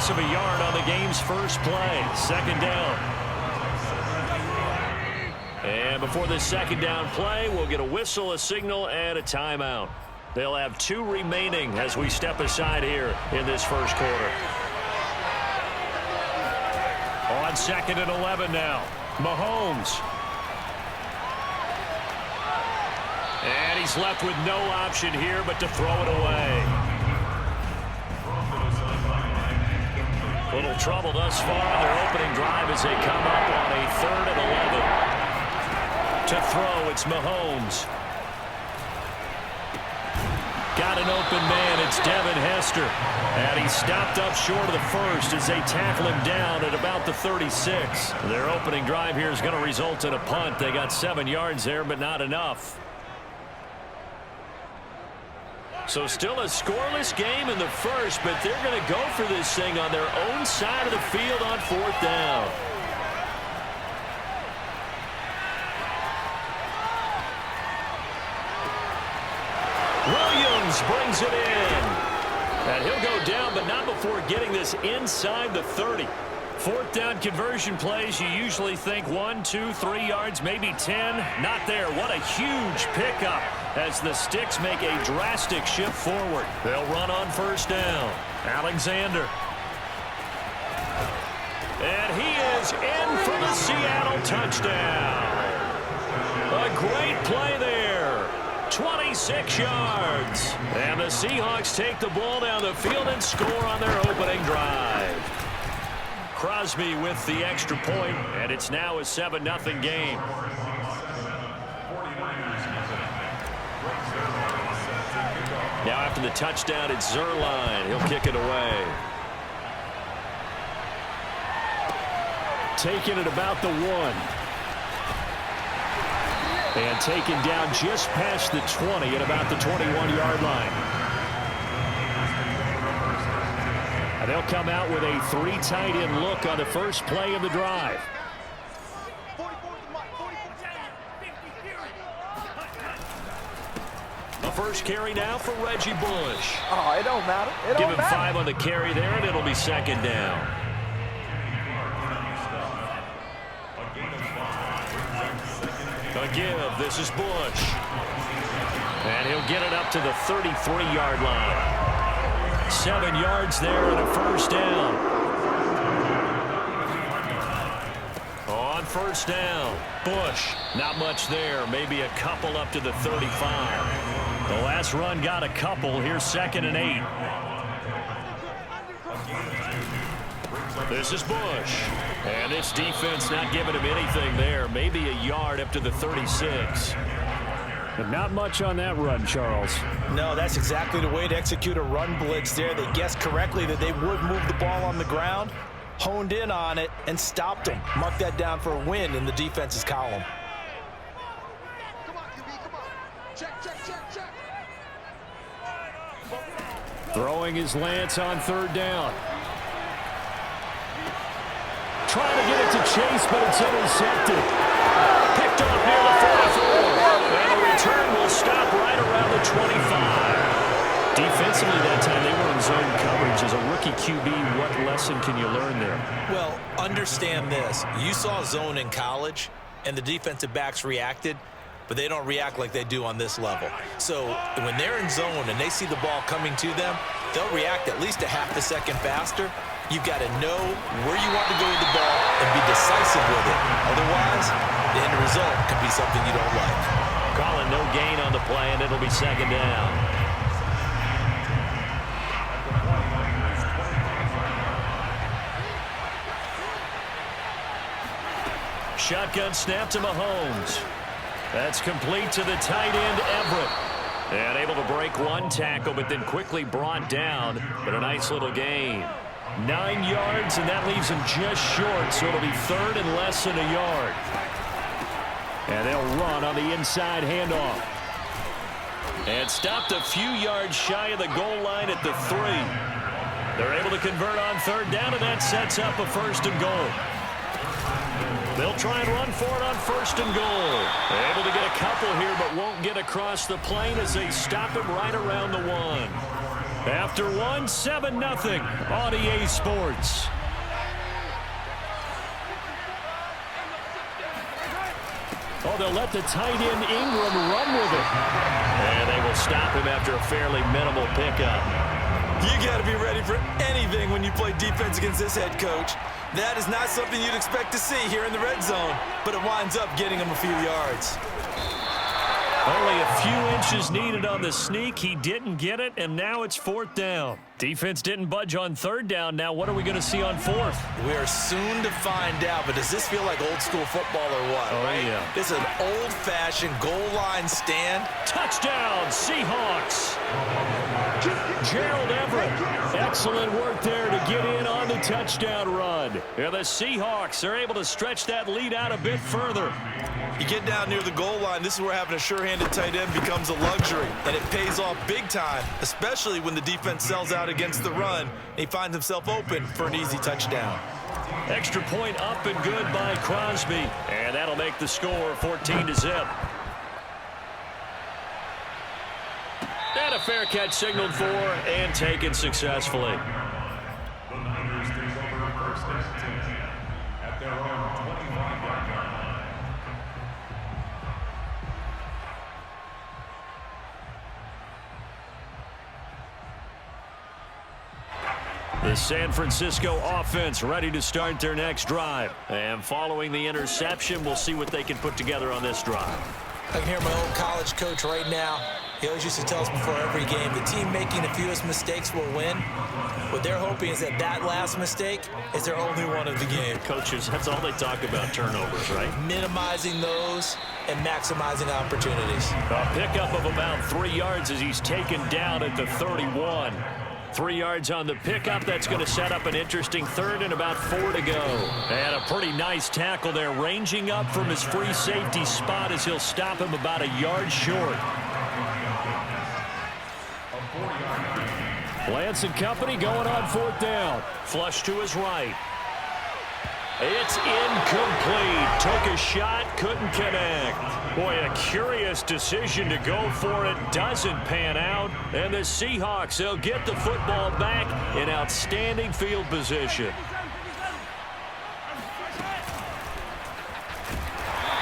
loss of a yard on the game's first play. Second down. And before this second down play, we'll get a whistle, a signal, and a timeout. They'll have 2 remaining as we step aside here in this first quarter. On 2nd and 11 now. Mahomes. And he's left with no option here but to throw it away. Little trouble thus far on their opening drive as they come up on a 3rd and 11. To throw, it's Mahomes. Got an open man. It's Devin Hester. And he stopped up short of the first as they tackle him down at about the 36. Their opening drive here is going to result in a punt. They got 7 yards there, but not enough. So still a scoreless game in the first, but they're going to go for this thing on their own side of the field on 4th down. Williams brings it in. And he'll go down, but not before getting this inside the 30. 4th down conversion plays, you usually think 1, 2, 3 yards, maybe 10. Not there. What a huge pickup as the Sticks make a drastic shift forward. They'll run on 1st down. Alexander. And he is in for the Seattle touchdown. A great play there. 26 yards. And the Seahawks take the ball down the field and score on their opening drive. Crosby with the extra point, and it's now a 7-0 game. Now after the touchdown, it's Zerline. He'll kick it away. Taking it about the 1. And taken down just past the 20 at about the 21-yard line. And they'll come out with a 3 tight end look on the first play of the drive. The first carry now for Reggie Bush. Oh, it don't matter. Give him 5 on the carry there, and it'll be 2nd down. A give. This is Bush. And he'll get it up to the 33-yard line. 7 yards there and a 1st down. On 1st down, Bush. Not much there. Maybe a couple up to the 35. The last run got a couple. Here's 2nd and 8. This is Bush. And this defense not giving him anything there. Maybe a yard up to the 36. But not much on that run, Charles. No, that's exactly the way to execute a run blitz there. They guessed correctly that they would move the ball on the ground, honed in on it, and stopped them. Mark that down for a win in the defense's column. Come on, QB, come on. Check, check, check, check. Throwing is Lance on 3rd down. Trying to get it to Chase, but it's intercepted. Picked off near the 44. And the return will stop right around the 25. Defensively that time, they were in zone coverage. As a rookie QB, what lesson can you learn there? Well, understand this. You saw zone in college, and the defensive backs reacted, but they don't react like they do on this level. So when they're in zone and they see the ball coming to them, they'll react at least a half a second faster. You've got to know where you want to go with the ball and be decisive with it. Otherwise, the end result could be something you don't like. Calling no gain on the play, and it'll be 2nd down. Shotgun snap to Mahomes. That's complete to the tight end, Everett. And able to break 1 tackle, but then quickly brought down. But a nice little gain. 9 yards, and that leaves him just short, so it'll be 3rd and less than a yard. And they'll run on the inside handoff. And stopped a few yards shy of the goal line at the 3. They're able to convert on 3rd down, and that sets up a 1st and goal. They'll try and run for it on 1st and goal. They're able to get a couple here, but won't get across the plane as they stop him right around the 1. After one, 7-0 on EA Sports. Oh, they'll let the tight end Ingram run with it. And they will stop him after a fairly minimal pickup. You got to be ready for anything when you play defense against this head coach. That is not something you'd expect to see here in the red zone, but it winds up getting him a few yards. Only a few inches needed on the sneak. He didn't get it, and now it's 4th down. Defense didn't budge on 3rd down. Now what are we going to see on 4th? We are soon to find out, but does this feel like old school football or what? Oh, right? Yeah. This is an old-fashioned goal line stand. Touchdown, Seahawks. Gerald Everett. Excellent work there to get in on the touchdown run. And the Seahawks are able to stretch that lead out a bit further. You get down near the goal line, this is where having a sure-handed tight end becomes a luxury, and it pays off big time, especially when the defense sells out against the run, and he finds himself open for an easy touchdown. Extra point up and good by Crosby, and that'll make the score 14-0. And a fair catch signaled for and taken successfully. The Niners take over first and 10 at their own 25-yard line. The San Francisco offense ready to start their next drive. And following the interception, we'll see what they can put together on this drive. I can hear my old college coach right now. He always used to tell us before every game, the team making the fewest mistakes will win. What they're hoping is that that last mistake is their only one of the game. Coaches, that's all they talk about, turnovers, right? Minimizing those and maximizing opportunities. A pickup of about 3 yards as he's taken down at the 31. 3 yards on the pickup. That's going to set up an interesting 3rd and about 4 to go. And a pretty nice tackle there, ranging up from his free safety spot as he'll stop him about a yard short. Lance and company going on 4th down. Flush to his right. It's incomplete. Took a shot, couldn't connect. Boy, a curious decision to go for it. Doesn't pan out. And the Seahawks, they'll get the football back in outstanding field position.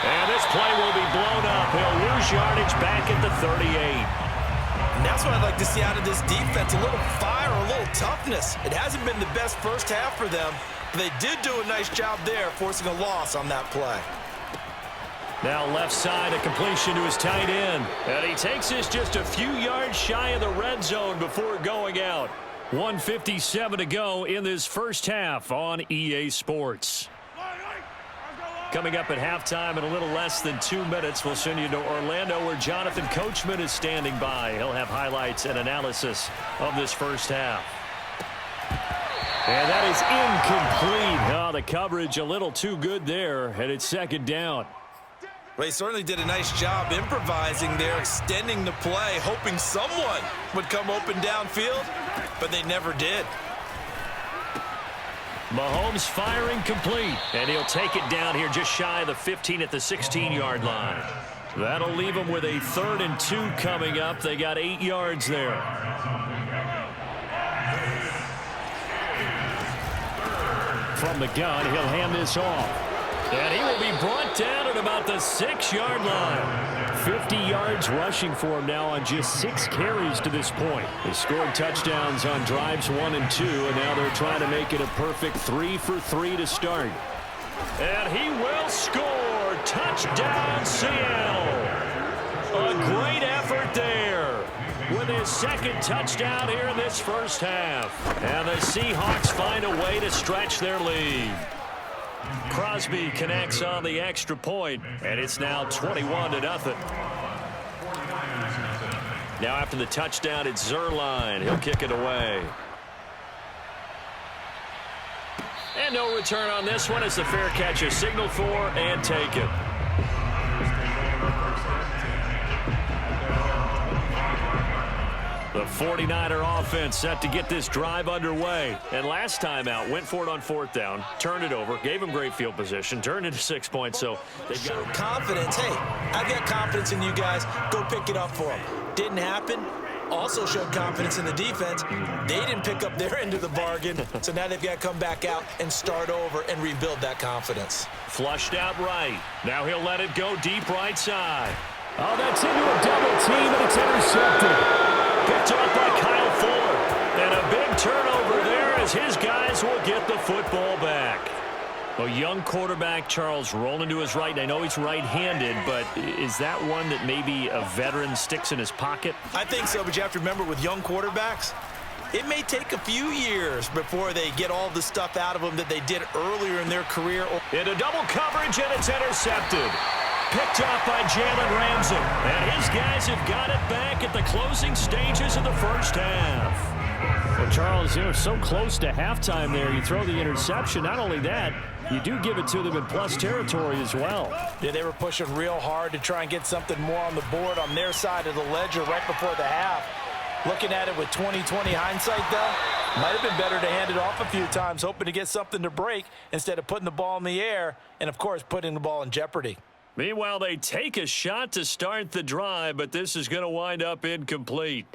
And this play will be blown up. He'll lose yardage back at the 38. And that's what I'd like to see out of this defense, a little fire, a little toughness. It hasn't been the best first half for them, but they did do a nice job there, forcing a loss on that play. Now left side, a completion to his tight end. And he takes this just a few yards shy of the red zone before going out. 1:57 to go in this first half on EA Sports. Coming up at halftime in a little less than 2 minutes, we'll send you to Orlando where Jonathan Coachman is standing by. He'll have highlights and analysis of this first half. And that is incomplete. Oh, the coverage a little too good there, and it's 2nd down. Well, he certainly did a nice job improvising there, extending the play, hoping someone would come open downfield, but they never did. Mahomes firing complete, and he'll take it down here just shy of the 15 at the 16-yard line. That'll leave him with a 3rd and 2 coming up. They got 8 yards there. From the gun, he'll hand this off. And he will be brought down at about the 6-yard line. 50 yards rushing for him now on just 6 carries to this point. They scored touchdowns on drives 1 and 2, and now they're trying to make it a perfect 3 for 3 to start. And he will score. Touchdown, Seattle. A great effort there with his 2nd touchdown here in this first half. And the Seahawks find a way to stretch their lead. Crosby connects on the extra point, and it's now 21-0. Now after the touchdown, it's Zerline. He'll kick it away. And no return on this one as the fair catch is signaled for and taken. The 49er offense set to get this drive underway. And last time out, went for it on 4th down, turned it over, gave him great field position, turned it to 6 points. So they've got confidence. Hey, I've got confidence in you guys. Go pick it up for them. Didn't happen. also showed confidence in the defense. They didn't pick up their end of the bargain, so now they've got to come back out and start over and rebuild that confidence. Flushed out right. Now he'll let it go deep right side. Oh, that's into a double team, and it's intercepted. Picked up by Kyle Fuller. And a big turnover there as his guys will get the football back. A young quarterback, Charles, rolling to his right. And I know he's right-handed, but is that one that maybe a veteran sticks in his pocket? I think so, but you have to remember with young quarterbacks, it may take a few years before they get all the stuff out of them that they did earlier in their career. Into double coverage, and it's intercepted. Picked off by Jalen Ramsey. And his guys have got it back at the closing stages of the first half. Well, Charles, so close to halftime there. You throw the interception. Not only that, you do give it to them in plus territory as well. Yeah, they were pushing real hard to try and get something more on the board on their side of the ledger right before the half. Looking at it with 20/20 hindsight, though, might have been better to hand it off a few times, hoping to get something to break instead of putting the ball in the air and, of course, putting the ball in jeopardy. Meanwhile, they take a shot to start the drive, but this is going to wind up incomplete.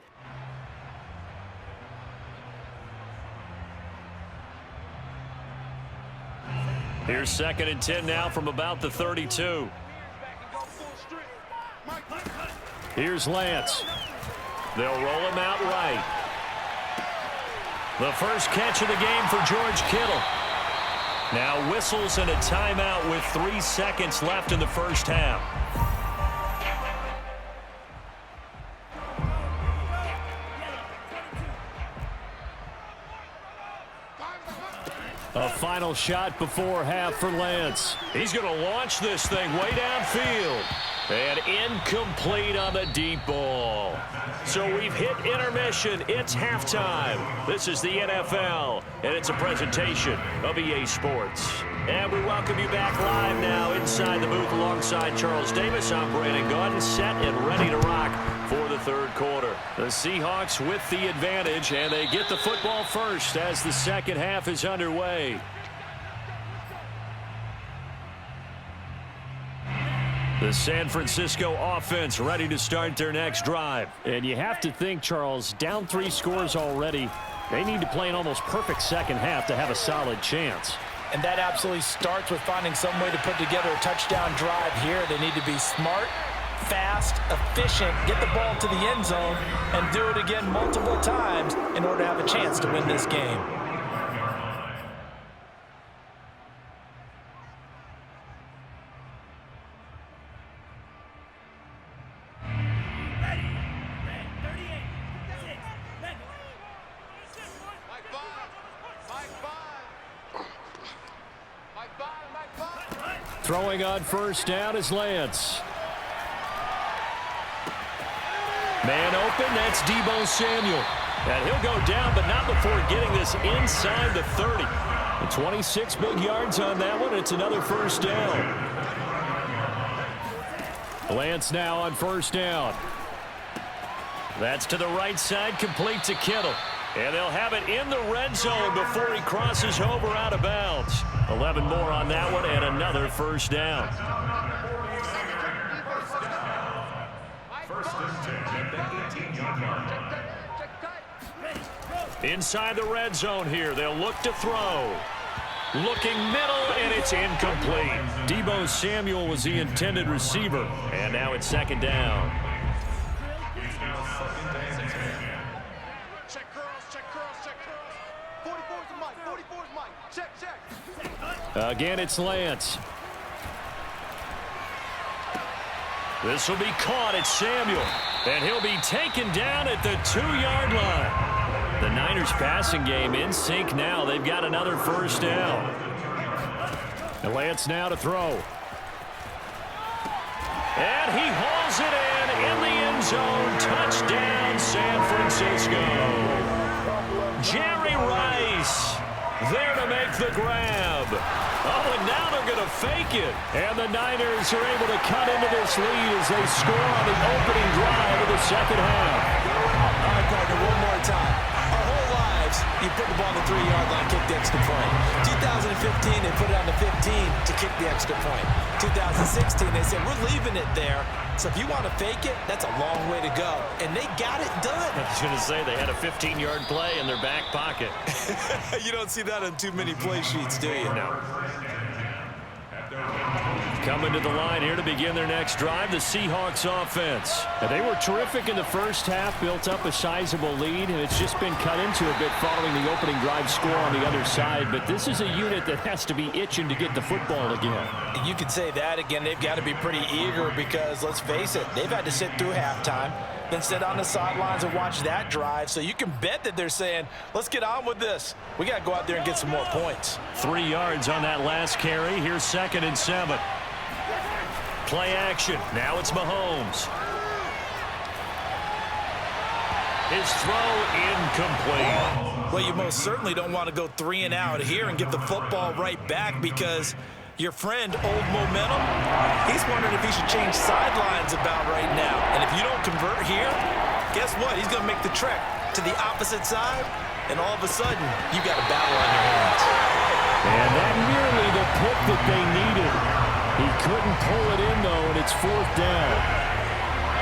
Here's 2nd and 10 now from about the 32. Here's Lance. They'll roll him out right. The first catch of the game for George Kittle. Now whistles and a timeout with 3 seconds left in the first half. A final shot before half for Lance. He's going to launch this thing way downfield. And incomplete on the deep ball. So we've hit intermission. It's halftime. This is the NFL, and it's a presentation of EA Sports. And we welcome you back live now inside the booth alongside Charles Davis. I'm Brandon Gaudin, set and ready to rock for the third quarter. The Seahawks with the advantage, and they get the football first as the second half is underway. The San Francisco offense ready to start their next drive. And you have to think, Charles, down 3 scores already. They need to play an almost perfect second half to have a solid chance. And that absolutely starts with finding some way to put together a touchdown drive here. They need to be smart, fast, efficient, get the ball to the end zone, and do it again multiple times in order to have a chance to win this game. Throwing on first down is Lance. Man open, that's Deebo Samuel. And he'll go down, but not before getting this inside the 30. And 26 big yards on that one. It's another first down. Lance now on first down. That's to the right side, complete to Kittle. And they'll have it in the red zone before he crosses over out of bounds. 11 more on that one and another first down. First and 10 at the 18-yard line. Inside the red zone here, they'll look to throw. Looking middle, and it's incomplete. Deebo Samuel was the intended receiver. And now it's second down. It's now second and 10. Check curls, check curls, check curls. 44's the mic, 44's mic. Check, check. Again, it's Lance. This will be caught at Samuel. And he'll be taken down at the 2-yard line. The Niners passing game in sync now. They've got another first down. And Lance now to throw. And he hauls it in the end zone. Touchdown, San Francisco. Jerry Rice there to make the grab. Oh, and now they're going to fake it. And the Niners are able to cut into this lead as they score on the opening drive of the second half. All right, partner, one more time. Our whole lives, you put the ball on the 3-yard line, kick the extra point. 2015, they put it on the 15 to kick the extra point. 2016, they said, we're leaving it there So if you want to fake it, that's a long way to go. And they got it done. I was going to say they had a 15-yard play in their back pocket. You don't see that on too many play sheets, do you? No. Coming to the line here to begin their next drive, the Seahawks offense. Now, they were terrific in the first half, built up a sizable lead, and it's just been cut into a bit following the opening drive score on the other side. But this is a unit that has to be itching to get the football again. You could say that again. They've got to be pretty eager because, let's face it, they've had to sit through halftime, then sit on the sidelines and watch that drive. So you can bet that they're saying, let's get on with this. We got to go out there and get some more points. 3 yards on that last carry. Here's 2nd and 7. Play action. Now it's Mahomes. His throw incomplete. Well, you most certainly don't want to go 3 and out here and get the football right back because your friend, Old Momentum, he's wondering if he should change sidelines about right now. And if you don't convert here, guess what? He's going to make the trek to the opposite side, and all of a sudden, you got a battle on your hands. And that nearly the pick that they needed. He couldn't pull it in, though, and it's 4th down.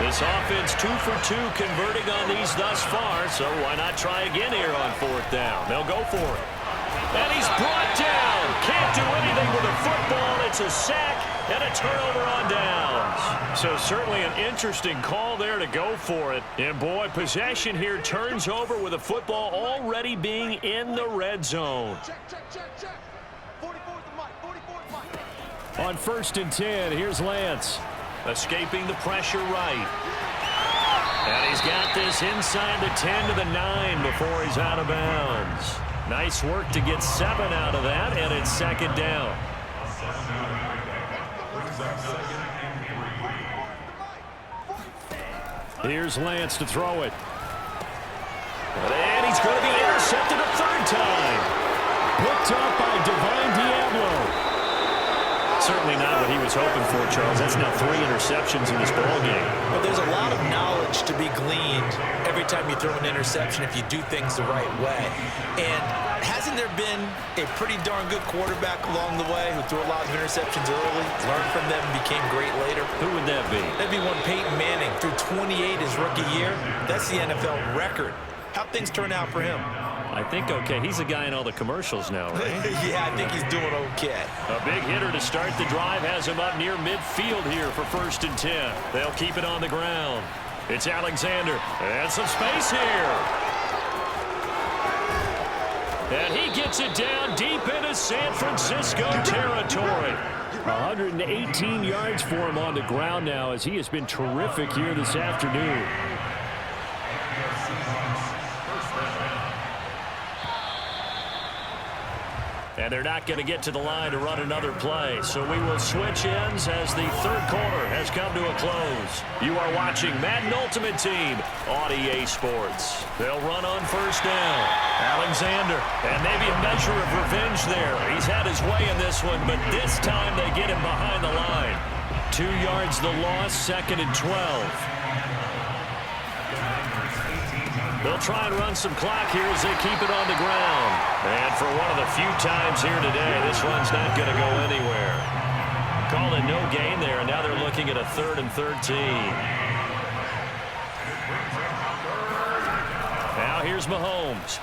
This offense 2 for 2 converting on these thus far, so why not try again here on 4th down? They'll go for it. And he's brought down. Can't do anything with a football. It's a sack and a turnover on downs. So certainly an interesting call there to go for it. And, boy, possession here turns over with a football already being in the red zone. Check. 44's the mic. 44's mic. On 1st and 10, here's Lance. Escaping the pressure right. And he's got this inside the 10 to the 9 before he's out of bounds. Nice work to get 7 out of that, and it's 2nd down. Here's Lance to throw it. And he's going to be intercepted a 3rd time. Picked up by Divine Diablo. Certainly not what he was hoping for, Charles. That's now 3 interceptions in this ballgame. But there's a lot of knowledge to be gleaned every time you throw an interception if you do things the right way. And hasn't there been a pretty darn good quarterback along the way who threw a lot of interceptions early, learned from them, and became great later? Who would that be? That'd be one Peyton Manning threw 28 his rookie year. That's the NFL record. How'd things turn out for him? I think okay. He's a guy in all the commercials now, right? Yeah, I think he's doing okay. A big hitter to start the drive has him up near midfield here for 1st and 10. They'll keep it on the ground. It's Alexander. And some space here. And he gets it down deep into San Francisco territory. 118 yards for him on the ground now as he has been terrific here this afternoon. And they're not going to get to the line to run another play. So we will switch ends as the 3rd quarter has come to a close. You are watching Madden Ultimate Team on EA Sports. They'll run on 1st down. Alexander, and maybe a measure of revenge there. He's had his way in this one, but this time they get him behind the line. 2 yards the loss, 2nd and 12. They'll try and run some clock here as they keep it on the ground. And for one of the few times here today, this one's not going to go anywhere. Called a no gain there, and now they're looking at a 3rd and 13. Now here's Mahomes.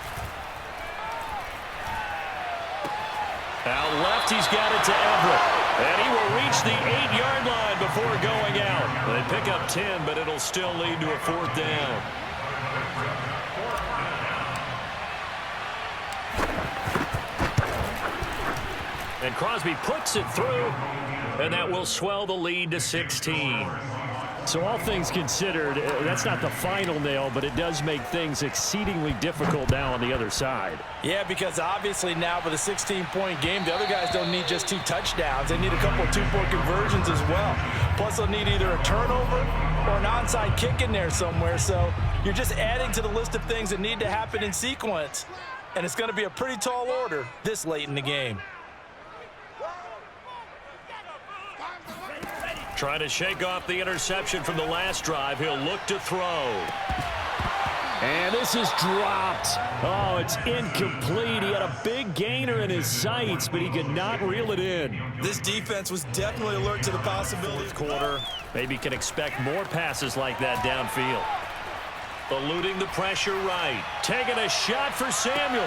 Out left, he's got it to Everett. And he will reach the 8-yard line before going out. They pick up 10, but it'll still lead to a 4th down. And Crosby puts it through, and that will swell the lead to 16. So all things considered, that's not the final nail, but it does make things exceedingly difficult now on the other side. Yeah, because obviously now with a 16-point game, the other guys don't need just 2 touchdowns. They need a couple of 2-point conversions as well. Plus, they'll need either a turnover or an onside kick in there somewhere. So you're just adding to the list of things that need to happen in sequence. And it's going to be a pretty tall order this late in the game. Trying to shake off the interception from the last drive. He'll look to throw. And this is dropped. Oh, it's incomplete. He had a big gainer in his sights, but he could not reel it in. This defense was definitely alert to the possibility. Fourth quarter, maybe can expect more passes like that downfield. Eluding the pressure right. Taking a shot for Samuel.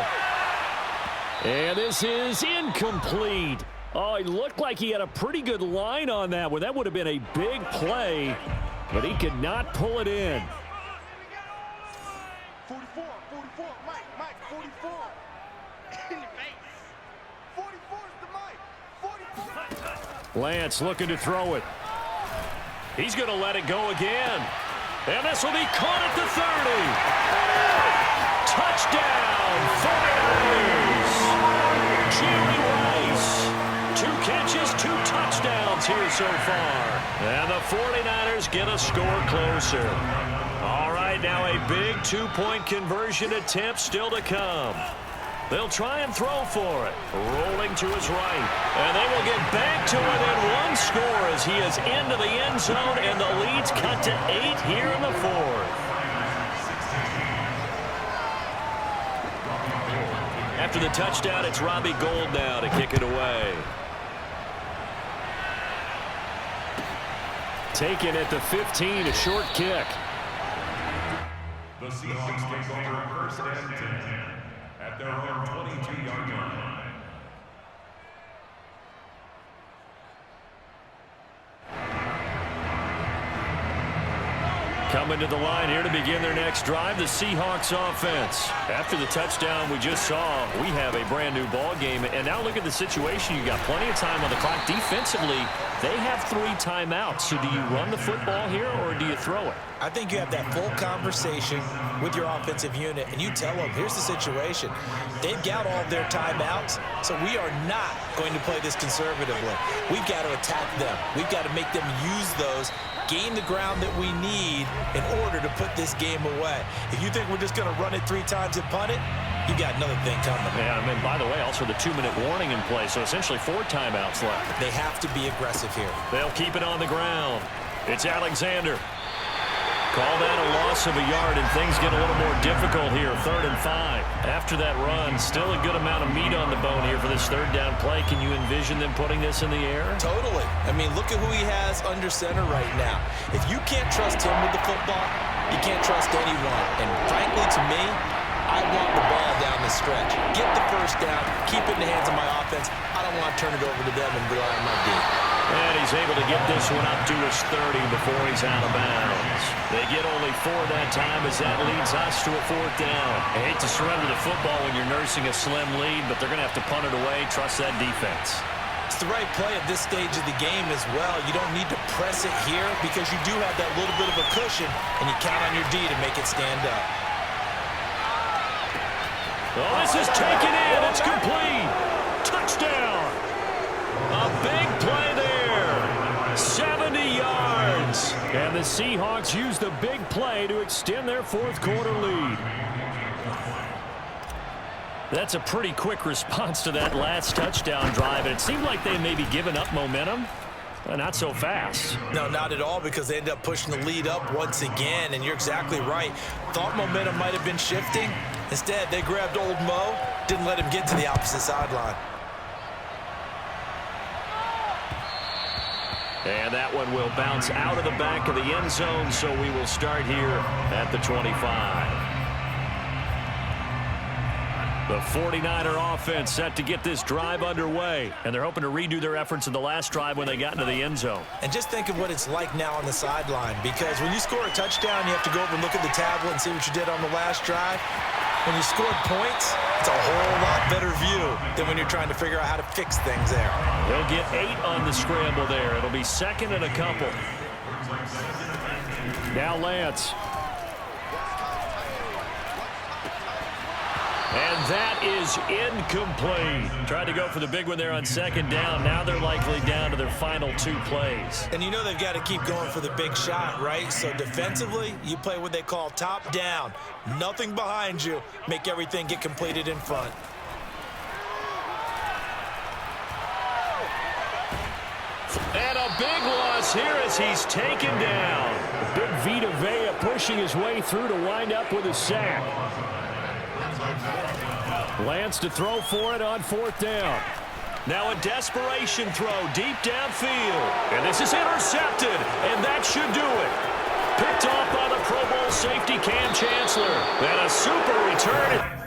And this is incomplete. Oh, it looked like he had a pretty good line on that one. That would have been a big play, but he could not pull it in. 44, Mike, 44. In the face. 44 is the Mike. 44. Lance looking to throw it. He's going to let it go again. And this will be caught at the 30. Touchdown, 49ers. Jerry Rice. 2 catches, 2 touchdowns here so far. And the 49ers get a score closer. All right, now a big 2-point conversion attempt still to come. They'll try and throw for it. Rolling to his right. And they will get back to within 1 score as he is into the end zone, and the lead's cut to 8 here in the 4th. After the touchdown, it's Robbie Gould now to kick it away. Taken at the 15, a short kick. The Seahawks take over first and 10 at their own 22-yard line. Coming to the line here to begin their next drive, the Seahawks offense. After the touchdown we just saw, we have a brand new ball game. And now look at the situation. You got plenty of time on the clock. Defensively, they have 3 timeouts. So do you run the football here or do you throw it? I think you have that full conversation with your offensive unit, and you tell them, here's the situation. They've got all of their timeouts, so we are not going to play this conservatively. We've got to attack them. We've got to make them use those, gain the ground that we need in order to put this game away. If you think we're just going to run it 3 times and punt it, you got another thing coming. Yeah, I mean, by the way, also the 2-minute warning in play, so essentially 4 timeouts left. They have to be aggressive here. They'll keep it on the ground. It's Alexander. Call that a loss of a yard, and things get a little more difficult here. 3rd and 5. After that run, still a good amount of meat on the bone here for this 3rd down play. Can you envision them putting this in the air? Totally. I mean, look at who he has under center right now. If you can't trust him with the football, you can't trust anyone. And frankly, to me, I want the ball down the stretch. Get the first down, keep it in the hands of my offense. I don't want to turn it over to them and rely on my D. And he's able to get this one up to his 30 before he's out of bounds. They get only 4 that time as that leads us to a 4th down. I hate to surrender the football when you're nursing a slim lead, but they're going to have to punt it away. Trust that defense. It's the right play at this stage of the game as well. You don't need to press it here because you do have that little bit of a cushion, and you count on your D to make it stand up. Oh, this is taken in. It's complete. Touchdown. A big play there. 70 yards. And the Seahawks use the big play to extend their 4th quarter lead. That's a pretty quick response to that last touchdown drive. And it seemed like they may be giving up momentum. Not so fast. No, not at all, because they end up pushing the lead up once again, and you're exactly right. Thought momentum might have been shifting. Instead, they grabbed old Mo, didn't let him get to the opposite sideline. And that one will bounce out of the back of the end zone, so we will start here at the 25. The 49er offense set to get this drive underway, and they're hoping to redo their efforts in the last drive when they got into the end zone. And just think of what it's like now on the sideline, because when you score a touchdown, you have to go over and look at the tablet and see what you did on the last drive. When you scored points, it's a whole lot better view than when you're trying to figure out how to fix things there. They'll get 8 on the scramble there. It'll be 2nd and a couple. Now Lance. And that is incomplete. Tried to go for the big one there on 2nd down. Now they're likely down to their final 2 plays. And you know they've got to keep going for the big shot, right? So defensively, you play what they call top down. Nothing behind you. Make everything get completed in front. And a big loss here as he's taken down. Big Vita Vea pushing his way through to wind up with a sack. Lance to throw for it on 4th down. Now a desperation throw deep downfield. And this is intercepted, and that should do it. Picked off by the Pro Bowl safety Cam Chancellor. And a super return.